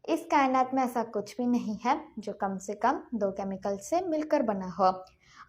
इस कायनात में ऐसा कुछ भी नहीं है जो कम से कम दो केमिकल से मिलकर बना हो।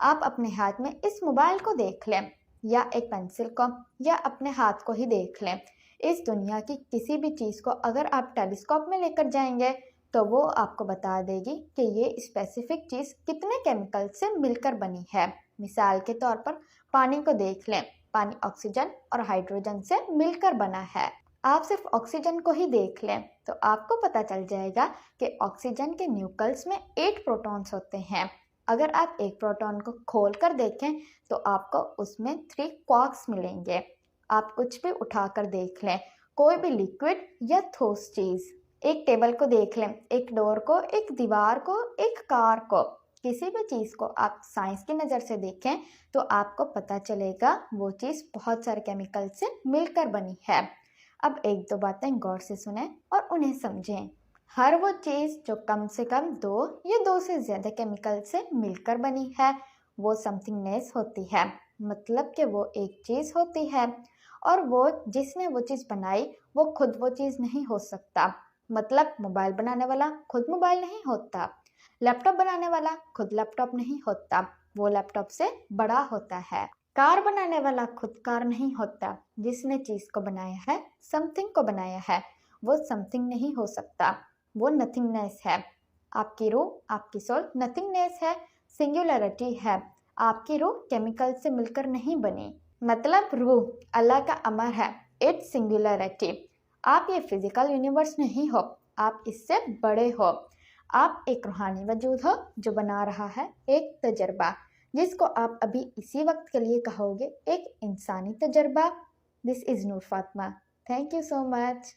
आप अपने हाथ में इस मोबाइल को देख लें, या एक पेंसिल को, या अपने हाथ को ही देख लें। इस दुनिया की किसी भी चीज़ को अगर आप टेलीस्कोप में लेकर जाएंगे तो वो आपको बता देगी कि ये स्पेसिफिक चीज़ कितने केमिकल से मिलकर बनी है। मिसाल के तौर पर पानी को देख लें, पानी ऑक्सीजन और हाइड्रोजन से मिलकर बना है। आप सिर्फ ऑक्सीजन को ही देख लें तो आपको पता चल जाएगा कि ऑक्सीजन के न्यूक्लियस में 8 प्रोटॉन्स होते हैं। अगर आप एक प्रोटॉन को खोल कर देखें तो आपको उसमें 3 क्वार्क्स मिलेंगे। आप कुछ भी उठाकर देख लें, कोई भी लिक्विड या ठोस चीज़, एक टेबल को देख लें, एक डोर को, एक दीवार को, एक कार को, किसी भी चीज़ को आप साइंस की नज़र से देखें तो आपको पता चलेगा वो चीज़ बहुत सारे केमिकल से मिलकर बनी है। अब एक दो बातें गौर से सुनें और उन्हें समझें। हर वो चीज़ जो कम से कम 2 या 2 से ज़्यादा केमिकल से मिलकर बनी है वो समथिंगनेस होती है। मतलब कि वो एक चीज़ होती है, और वो जिसने वो चीज़ बनाई वो खुद वो चीज़ नहीं हो सकता। मतलब मोबाइल बनाने वाला खुद मोबाइल नहीं होता, लैपटॉप बनाने वाला खुद लैपटॉप नहीं होता, वो लैपटॉप से बड़ा होता है। कार बनाने वाला खुद कार नहीं होता, जिसने चीज़ को बनाया है, समथिंग को बनाया है, वो समथिंग नहीं हो सकता, वो नथिंगनेस है। आपकी रूह, आपकी सोल नथिंगनेस है, सिंगुलैरिटी है। आपकी रूह केमिकल से मिलकर नहीं बनी। मतलब रूह अल्लाह का अमर है, इट्स सिंगुलैरिटी। आप ये फिजिकल यूनिवर्स नहीं हो, आप इससे बड़े हो। आप एक रूहानी वजूद हो जो बना रहा है एक तजर्बा, जिसको आप अभी इसी वक्त के लिए कहोगे एक इंसानी तजर्बा। This is Noor Fatima. Thank you so much.